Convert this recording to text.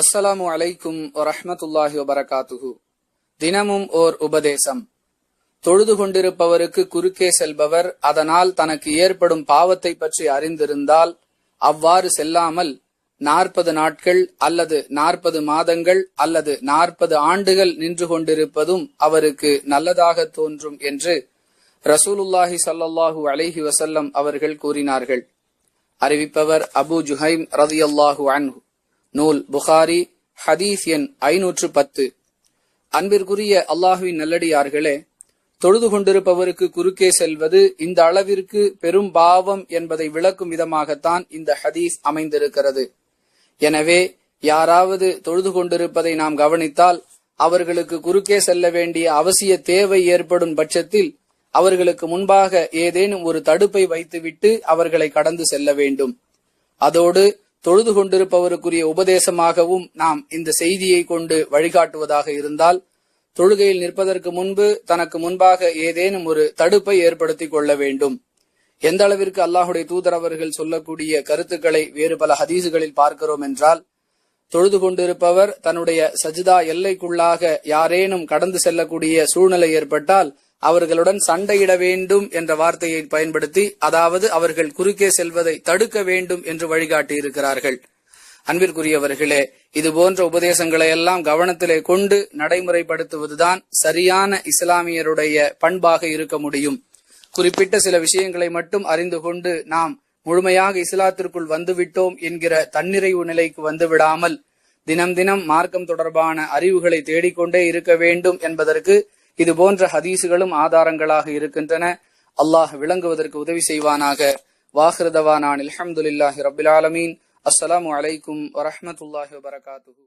அஸ்ஸலாமு அலைக்கும் வரஹ்மத்துல்லாஹி வபரகாத்துஹு. தினமும் ஓர் உபதேசம். தொழுது கொண்டிருப்பவருக்கு குறுக்கே செல்பவர் அதனால் தனக்கு ஏற்படும் பாவத்தை பற்றி அறிந்திருந்தால் அவ்வாறு செல்லாமல் 40 நாட்கள் அல்லது 40 மாதங்கள் அல்லது 40 ஆண்டுகள் நின்று கொண்டிருப்பதும் அவருக்கு நல்லதாக தோன்றும் என்று ரசூலுல்லாஹி ஸல்லல்லாஹு அலைஹி வஸல்லம் அவர்கள் கூறினார்கள். அறிவிப்பவர் அபூ ஜுஹைம் ரலியல்லாஹு அன்ஹு. நூல் புகாரி, ஹதீஸ் எண் 510. அன்பிற்குரிய அல்லாஹுவின் நல்லடியார்களே, தொழுது கொண்டிருப்பவருக்கு குறுக்கே செல்வது இந்த அளவிற்கு பெரும் பாவம் என்பதை விளக்கும் விதமாகத்தான் இந்த ஹதீஸ் அமைந்திருக்கிறது. எனவே யாராவது தொழுது கொண்டிருப்பதை நாம் கவனித்தால் அவர்களுக்கு குறுக்கே செல்ல வேண்டிய அவசிய தேவை ஏற்படும் பட்சத்தில் அவர்களுக்கு முன்பாக ஏதேனும் ஒரு தடுப்பை வைத்துவிட்டு அவர்களை கடந்து செல்ல வேண்டும். அதோடு தொழுது கொண்டிருப்பவருக்குரிய உபதேசமாகவும் நாம் இந்த செய்தியை கொண்டு வழிகாட்டுவதாக இருந்தால், தொழுகையில் நிற்பதற்கு முன்பு தனக்கு முன்பாக ஏதேனும் ஒரு தடுப்பை ஏற்படுத்திக் கொள்ள வேண்டும். எந்த அளவிற்கு அல்லாஹுடைய தூதர் அவர்கள் சொல்லக்கூடிய கருத்துக்களை வேறு பல ஹதீசுகளில் பார்க்கிறோம் என்றால், தொழுது கொண்டிருப்பவர் தன்னுடைய சஜ்தா எல்லைக்குள்ளாக யாரேனும் கடந்து செல்லக்கூடிய சூழ்நிலை ஏற்பட்டால் அவர்களுடன் சண்டையிட வேண்டும் என்ற வார்த்தையை பயன்படுத்தி, அதாவது அவர்கள் குறுக்கே செல்வதை தடுக்க வேண்டும் என்று வழிகாட்டி இருக்கிறார்கள். அன்பிற்குரியவர்களே, இது போன்ற உபதேசங்களை எல்லாம் கவனத்திலே கொண்டு நடைமுறைப்படுத்துவதுதான் சரியான இஸ்லாமியருடைய பண்பாக இருக்க முடியும். குறிப்பிட்ட சில விஷயங்களை மட்டும் அறிந்து கொண்டு நாம் முழுமையாக இஸ்லாத்திற்குள் வந்துவிட்டோம் என்கிற தன்னிறைவு நிலைக்கு வந்துவிடாமல் தினம் தினம் மார்க்கம் தொடர்பான அறிவுகளை தேடிக்கொண்டே இருக்க வேண்டும் என்பதற்கு இது போன்ற ஹதீசுகளும் ஆதாரங்களாக இருக்கின்றன. அல்லாஹ் விளங்குவதற்கு உதவி செய்வானாக. வாஹிரு தவானா அல்ஹம்துலில்லாஹி ரப்பில் ஆலமீன். அஸ்ஸலாமு அலைக்கும் வரஹ்மத்துல்லாஹி வபரகாத்துஹு.